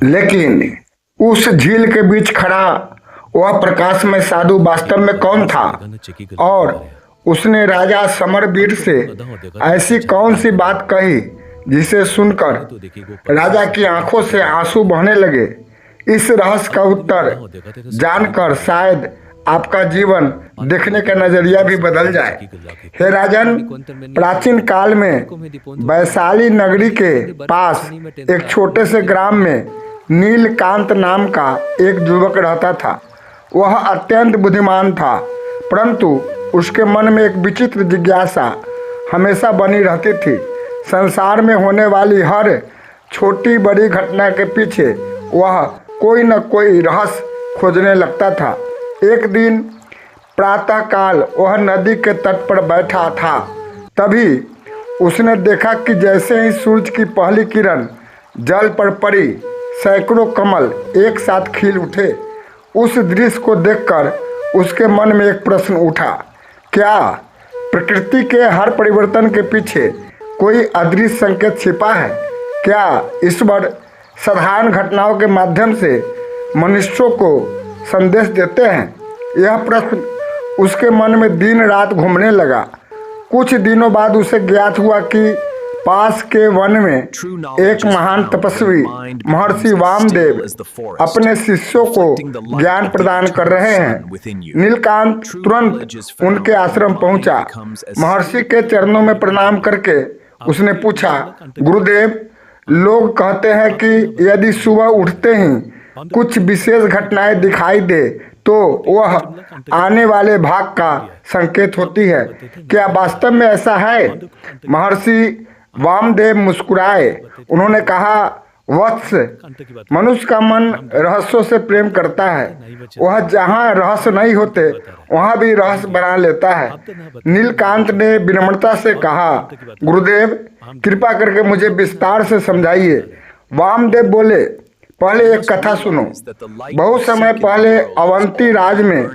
लेकिन उस झील के बीच खड़ा वह प्रकाशमय साधु वास्तव में कौन था और उसने राजा समरवीर से ऐसी कौन सी बात कही जिसे सुनकर राजा की आंखों से आंसू बहने लगे। इस रहस्य का उत्तर जानकर शायद आपका जीवन देखने का नजरिया भी बदल जाए। हे राजन, प्राचीन काल में वैशाली नगरी के पास एक छोटे से ग्राम में नीलकांत नाम का एक युवक रहता था। वह अत्यंत बुद्धिमान था, परंतु उसके मन में एक विचित्र जिज्ञासा हमेशा बनी रहती थी। संसार में होने वाली हर छोटी बड़ी घटना के पीछे वह कोई न कोई रहस्य खोजने लगता था। एक दिन प्रातःकाल वह नदी के तट पर बैठा था, तभी उसने देखा कि जैसे ही सूरज की पहली किरण जल पर पड़ी, सैकड़ों कमल एक साथ खिल उठे। उस दृश्य को देखकर उसके मन में एक प्रश्न उठा, क्या प्रकृति के हर परिवर्तन के पीछे कोई अदृश्य संकेत छिपा है? क्या ईश्वर साधारण घटनाओं के माध्यम से मनुष्यों को संदेश देते हैं? यह प्रश्न उसके मन में दिन रात घूमने लगा। कुछ दिनों बाद उसे ज्ञात हुआ कि पास के वन में एक महान तपस्वी महर्षि वामदेव अपने शिष्यों को ज्ञान प्रदान कर रहे हैं। नीलकांत तुरंत उनके आश्रम पहुंचा। महर्षि के चरणों में प्रणाम करके उसने पूछा, गुरुदेव, लोग कहते हैं कि यदि सुबह उठते ही कुछ विशेष घटनाएं दिखाई दे तो वह आने वाले भाग का संकेत होती है। क्या वास्तव में ऐसा है? महर्षि वामदेव मुस्कुराए। उन्होंने कहा, वत्स, मनुष्य का मन रहस्यों से प्रेम करता है। वह जहाँ रहस्य नहीं होते वहाँ भी रहस्य बना लेता है। नीलकांत ने विनम्रता से कहा, गुरुदेव, कृपा करके मुझे विस्तार से समझाइए। वामदेव बोले, पहले एक कथा सुनो। बहुत समय पहले अवंती राज में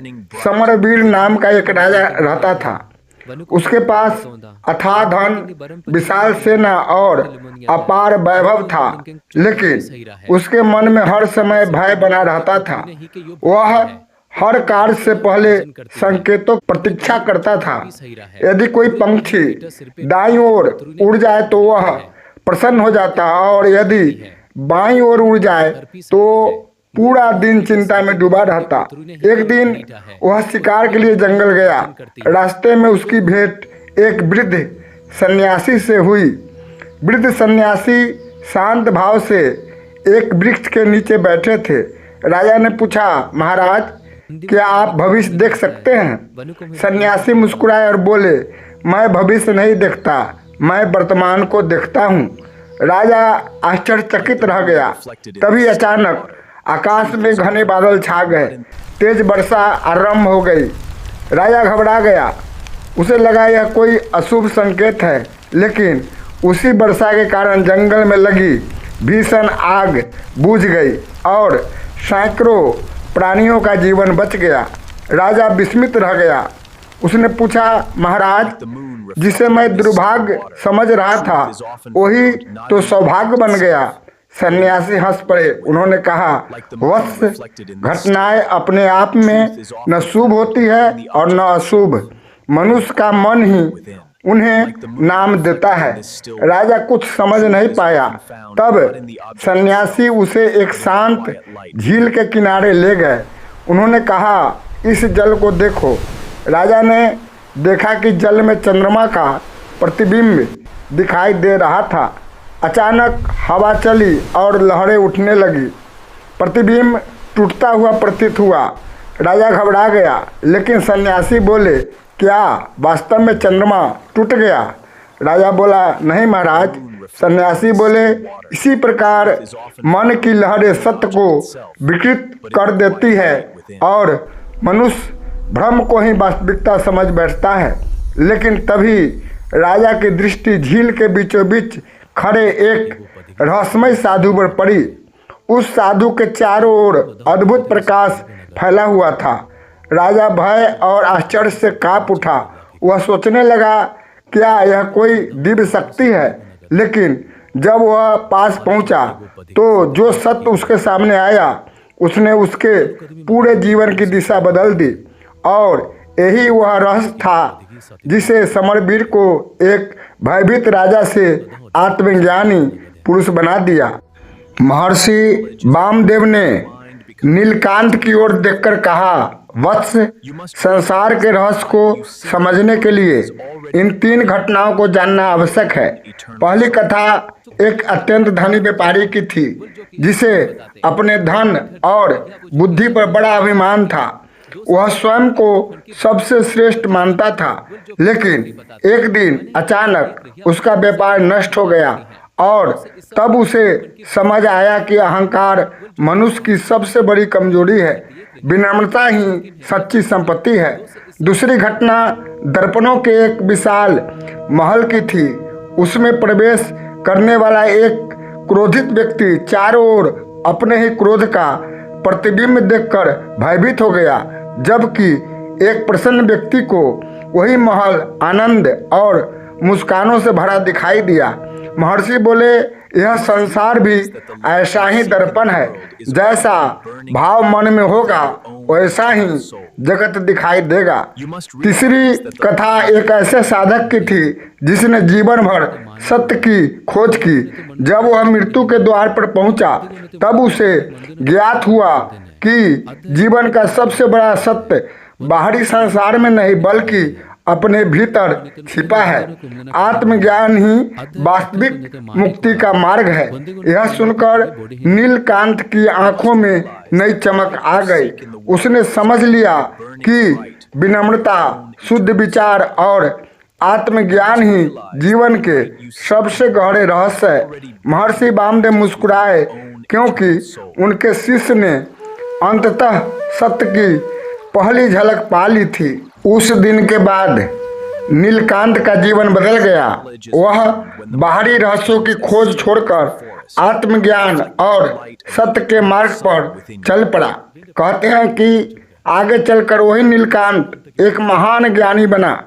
समरवीर नाम का एक राजा रहता था। उसके पास अथाह धन, विशाल सेना और अपार वैभव था, लेकिन उसके मन में हर समय भय बना रहता था। वह हर कार्य से पहले संकेतों की प्रतीक्षा करता था। यदि कोई पंछी दाईं ओर उड़ जाए तो वह प्रसन्न हो जाता और यदि बाईं ओर उड़ जाए तो पूरा दिन चिंता में डूबा रहता। एक दिन वह शिकार के लिए जंगल गया। रास्ते में उसकी भेंट एक वृद्ध सन्यासी से हुई। वृद्ध सन्यासी शांत भाव से एक वृक्ष के नीचे बैठे थे। राजा ने पूछा, महाराज, क्या आप भविष्य देख सकते हैं? सन्यासी मुस्कुराए और बोले, मैं भविष्य नहीं देखता, मैं वर्तमान को देखता हूँ। राजा आश्चर्यचकित रह गया। तभी अचानक आकाश में घने बादल छा गए। तेज वर्षा आरंभ हो गई। राजा घबरा गया। उसे लगा यह कोई अशुभ संकेत है, लेकिन उसी वर्षा के कारण जंगल में लगी भीषण आग बुझ गई और सैकड़ों प्राणियों का जीवन बच गया। राजा विस्मित रह गया। उसने पूछा, महाराज, जिसे मैं दुर्भाग्य समझ रहा था वही तो सौभाग्य बन गया। सन्यासी हंस पड़े। उन्होंने कहा, वत्स, घटनाएं अपने आप में न शुभ होती है और न अशुभ। मनुष्य का मन ही उन्हें नाम देता है। राजा कुछ समझ नहीं पाया। तब सन्यासी उसे एक शांत झील के किनारे ले गए। उन्होंने कहा, इस जल को देखो। राजा ने देखा कि जल में चंद्रमा का प्रतिबिंब दिखाई दे रहा था। अचानक हवा चली और लहरें उठने लगी। प्रतिबिंब टूटता हुआ प्रतीत हुआ। राजा घबरा गया, लेकिन सन्यासी बोले, क्या वास्तव में चंद्रमा टूट गया? राजा बोला, नहीं महाराज। सन्यासी बोले, इसी प्रकार मन की लहरें सत्य को विकृत कर देती है और मनुष्य भ्रम को ही वास्तविकता समझ बैठता है। लेकिन तभी राजा की दृष्टि झील के बीचों बीच खड़े एक रहस्यमय साधु पर पड़ी। उस साधु के चारों ओर अद्भुत प्रकाश फैला हुआ था। राजा भय और आश्चर्य से कांप उठा। वह सोचने लगा, क्या यह कोई दिव्य शक्ति है? लेकिन जब वह पास पहुंचा तो जो सत्य उसके सामने आया उसने उसके पूरे जीवन की दिशा बदल दी, और यही वह रहस्य था जिसे समरवीर को एक भयभीत राजा से आत्मज्ञानी पुरुष बना दिया। महर्षि वामदेव ने नीलकांत की ओर देखकर कहा, वत्स, संसार के रहस्य को समझने के लिए इन 3 घटनाओं को जानना आवश्यक है। पहली कथा एक अत्यंत धनी व्यापारी की थी जिसे अपने धन और बुद्धि पर बड़ा अभिमान था। वह स्वयं को सबसे श्रेष्ठ मानता था, लेकिन एक दिन अचानक उसका व्यापार नष्ट हो गया और तब उसे समझ आया कि अहंकार मनुष्य की सबसे बड़ी कमजोरी है। विनम्रता ही सच्ची संपत्ति है। दूसरी घटना दर्पणों के एक विशाल महल की थी। उसमें प्रवेश करने वाला एक क्रोधित व्यक्ति चारों ओर अपने ही क्रोध का प्रतिबिंब देखकर भयभीत हो गया, जबकि एक प्रसन्न व्यक्ति को वही महल आनंद और मुस्कानों से भरा दिखाई दिया। महर्षि बोले, यह संसार भी ऐसा ही दर्पण है। जैसा भाव मन में होगा वैसा ही जगत दिखाई देगा। तीसरी कथा एक ऐसे साधक की थी जिसने जीवन भर सत्य की खोज की। जब वह मृत्यु के द्वार पर पहुंचा तब उसे ज्ञात हुआ कि जीवन का सबसे बड़ा सत्य बाहरी संसार में नहीं बल्कि अपने भीतर छिपा है। आत्मज्ञान ही वास्तविक मुक्ति का मार्ग है। यह सुनकर नीलकांत की आंखों में नई चमक आ गई। उसने समझ लिया कि विनम्रता, शुद्ध विचार और आत्मज्ञान ही जीवन के सबसे गहरे रहस्य है। महर्षि वामदेव मुस्कुराए क्योंकि उनके शिष्य ने अंततः सत्य की पहली झलक पा ली थी। उस दिन के बाद नीलकांत का जीवन बदल गया। वह बाहरी रहस्यों की खोज छोड़कर आत्मज्ञान और सत्य के मार्ग पर चल पड़ा। कहते हैं कि आगे चलकर वही नीलकांत एक महान ज्ञानी बना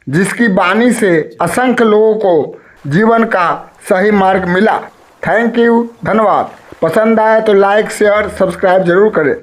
जिसकी वाणी से असंख्य लोगों को जीवन का सही मार्ग मिला। थैंक यू, धन्यवाद। पसंद आए तो लाइक, शेयर, सब्सक्राइब जरूर करें।